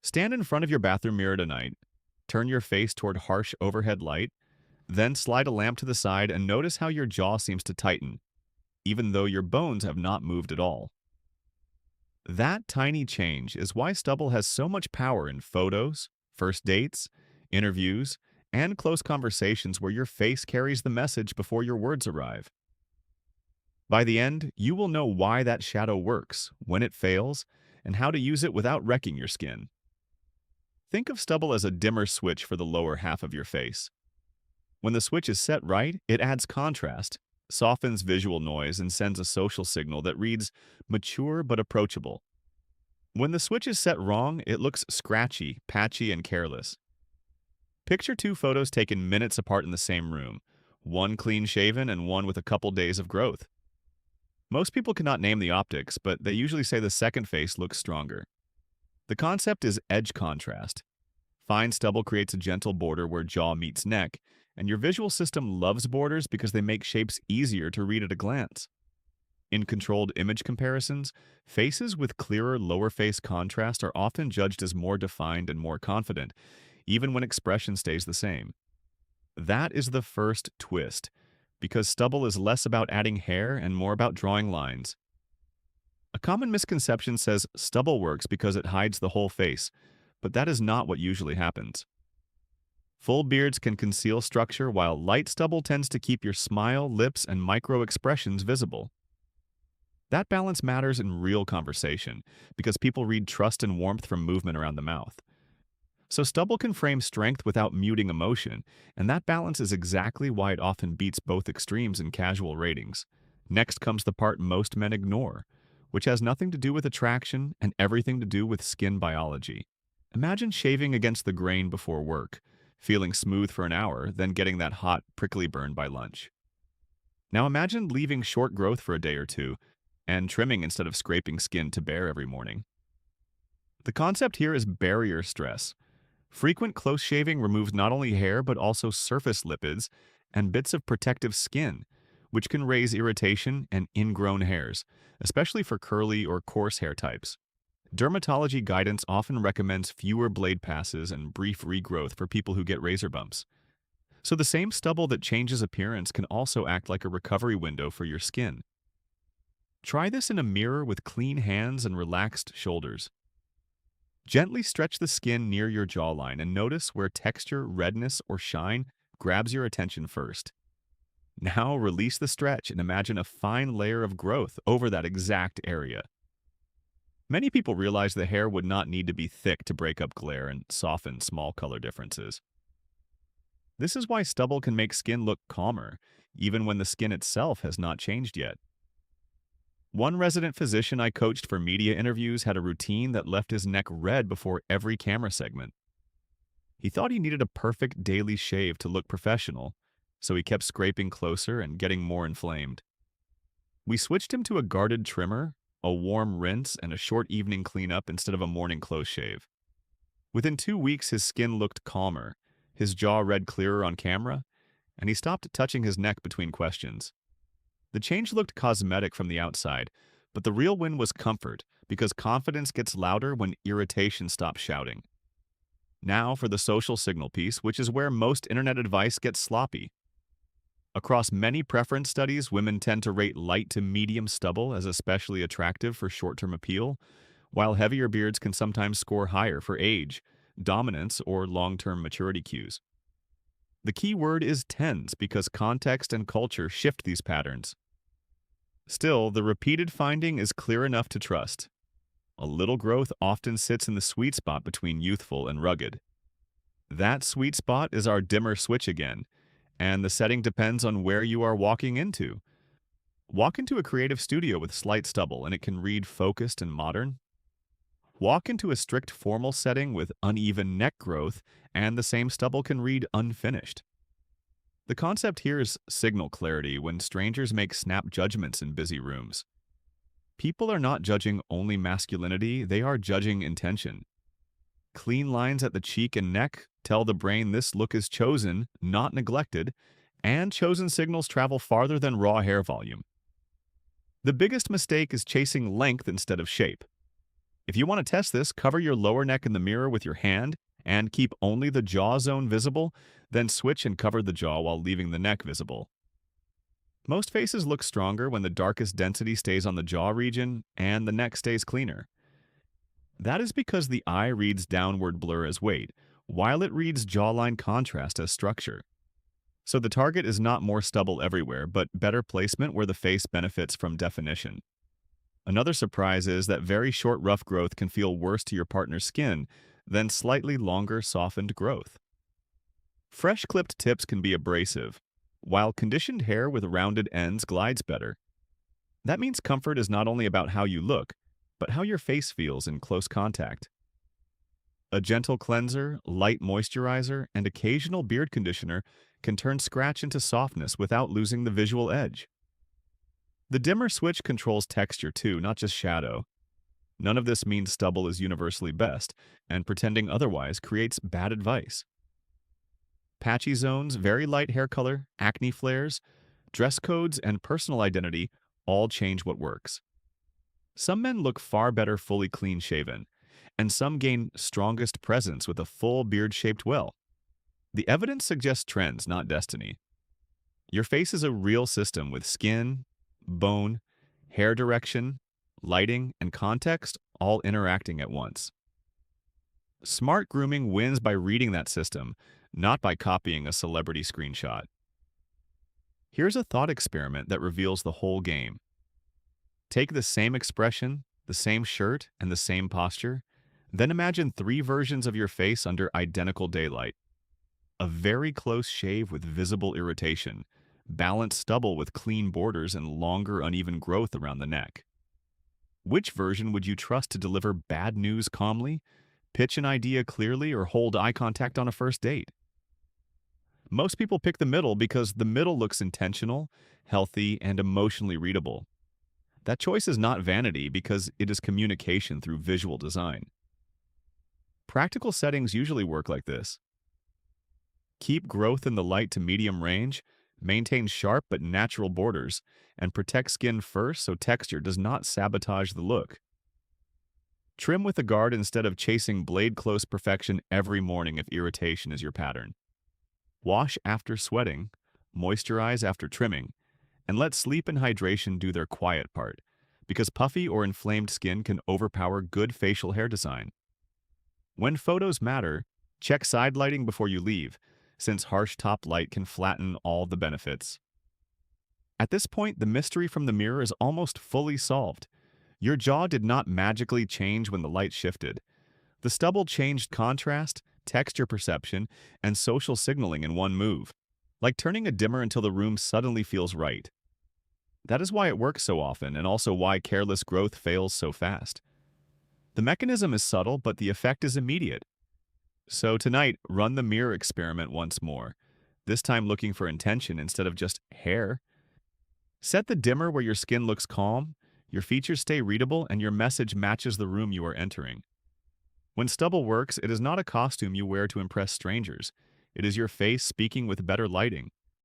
Stand in front of your bathroom mirror tonight, turn your face toward harsh overhead light, then slide a lamp to the side and notice how your jaw seems to tighten, even though your bones have not moved at all. That tiny change is why stubble has so much power in photos, first dates, interviews, and close conversations where your face carries the message before your words arrive. By the end, you will know why that shadow works, when it fails, and how to use it without wrecking your skin. Think of stubble as a dimmer switch for the lower half of your face. When the switch is set right, it adds contrast, softens visual noise, and sends a social signal that reads mature but approachable. When the switch is set wrong, it looks scratchy, patchy, and careless. Picture two photos taken minutes apart in the same room, one clean-shaven and one with a couple days of growth. Most people cannot name the optics, but they usually say the second face looks stronger. The concept is edge contrast. Fine stubble creates a gentle border where jaw meets neck, and your visual system loves borders because they make shapes easier to read at a glance. In controlled image comparisons, faces with clearer lower face contrast are often judged as more defined and more confident, even when expression stays the same. That is the first twist, because stubble is less about adding hair and more about drawing lines. A common misconception says stubble works because it hides the whole face, but that is not what usually happens. Full beards can conceal structure, while light stubble tends to keep your smile, lips, and micro expressions visible. That balance matters in real conversation because people read trust and warmth from movement around the mouth. So stubble can frame strength without muting emotion, and that balance is exactly why it often beats both extremes in casual ratings. Next comes the part most men ignore, which has nothing to do with attraction and everything to do with skin biology. Imagine shaving against the grain before work, feeling smooth for an hour, then getting that hot, prickly burn by lunch. Now imagine leaving short growth for a day or two, and trimming instead of scraping skin to bare every morning. The concept here is barrier stress. Frequent close shaving removes not only hair but also surface lipids and bits of protective skin, which can raise irritation and ingrown hairs, especially for curly or coarse hair types. Dermatology guidance often recommends fewer blade passes and brief regrowth for people who get razor bumps. So the same stubble that changes appearance can also act like a recovery window for your skin. Try this in a mirror with clean hands and relaxed shoulders. Gently stretch the skin near your jawline and notice where texture, redness, or shine grabs your attention first. Now release the stretch and imagine a fine layer of growth over that exact area. Many people realize the hair would not need to be thick to break up glare and soften small color differences. This is why stubble can make skin look calmer, even when the skin itself has not changed yet. One resident physician I coached for media interviews had a routine that left his neck red before every camera segment. He thought he needed a perfect daily shave to look professional, so he kept scraping closer and getting more inflamed. We switched him to a guarded trimmer, a warm rinse, and a short evening cleanup instead of a morning close shave. Within 2 weeks, his skin looked calmer, his jaw read clearer on camera, and he stopped touching his neck between questions. The change looked cosmetic from the outside, but the real win was comfort, because confidence gets louder when irritation stops shouting. Now for the social signal piece, which is where most internet advice gets sloppy. Across many preference studies, women tend to rate light to medium stubble as especially attractive for short-term appeal, while heavier beards can sometimes score higher for age, dominance, or long-term maturity cues. The key word is tends because context and culture shift these patterns. Still, the repeated finding is clear enough to trust. A little growth often sits in the sweet spot between youthful and rugged. That sweet spot is our dimmer switch again, and the setting depends on where you are walking into. Walk into a creative studio with slight stubble and it can read focused and modern. Walk into a strict formal setting with uneven neck growth and the same stubble can read unfinished. The concept here is signal clarity when strangers make snap judgments in busy rooms. People are not judging only masculinity, they are judging intention. Clean lines at the cheek and neck tell the brain this look is chosen, not neglected, and chosen signals travel farther than raw hair volume. The biggest mistake is chasing length instead of shape. If you want to test this, cover your lower neck in the mirror with your hand and keep only the jaw zone visible, then switch and cover the jaw while leaving the neck visible. Most faces look stronger when the darkest density stays on the jaw region and the neck stays cleaner. That is because the eye reads downward blur as weight, while it reads jawline contrast as structure. So the target is not more stubble everywhere, but better placement where the face benefits from definition. Another surprise is that very short rough growth can feel worse to your partner's skin than slightly longer softened growth. Fresh clipped tips can be abrasive, while conditioned hair with rounded ends glides better. That means comfort is not only about how you look, but how your face feels in close contact. A gentle cleanser, light moisturizer, and occasional beard conditioner can turn scratch into softness without losing the visual edge. The dimmer switch controls texture too, not just shadow. None of this means stubble is universally best, and pretending otherwise creates bad advice. Patchy zones, very light hair color, acne flares, dress codes, and personal identity all change what works. Some men look far better fully clean-shaven, and some gain strongest presence with a full beard-shaped well. The evidence suggests trends, not destiny. Your face is a real system with skin, bone, hair direction, lighting, and context all interacting at once. Smart grooming wins by reading that system, not by copying a celebrity screenshot. Here's a thought experiment that reveals the whole game. Take the same expression, the same shirt, and the same posture, then imagine 3 versions of your face under identical daylight. A very close shave with visible irritation, balanced stubble with clean borders and longer uneven growth around the neck. Which version would you trust to deliver bad news calmly, pitch an idea clearly, or hold eye contact on a first date? Most people pick the middle because the middle looks intentional, healthy, and emotionally readable. That choice is not vanity because it is communication through visual design. Practical settings usually work like this. Keep growth in the light to medium range, maintain sharp but natural borders, and protect skin first so texture does not sabotage the look. Trim with a guard instead of chasing blade-close perfection every morning if irritation is your pattern. Wash after sweating, moisturize after trimming, and let sleep and hydration do their quiet part, because puffy or inflamed skin can overpower good facial hair design. When photos matter, check side lighting before you leave, since harsh top light can flatten all the benefits. At this point, the mystery from the mirror is almost fully solved. Your jaw did not magically change when the light shifted. The stubble changed contrast, texture perception, and social signaling in one move, like turning a dimmer until the room suddenly feels right. That is why it works so often, and also why careless growth fails so fast. The mechanism is subtle, but the effect is immediate. So tonight, run the mirror experiment once more, this time looking for intention instead of just hair. Set the dimmer where your skin looks calm, your features stay readable, and your message matches the room you are entering. When stubble works, it is not a costume you wear to impress strangers. It is your face speaking with better lighting.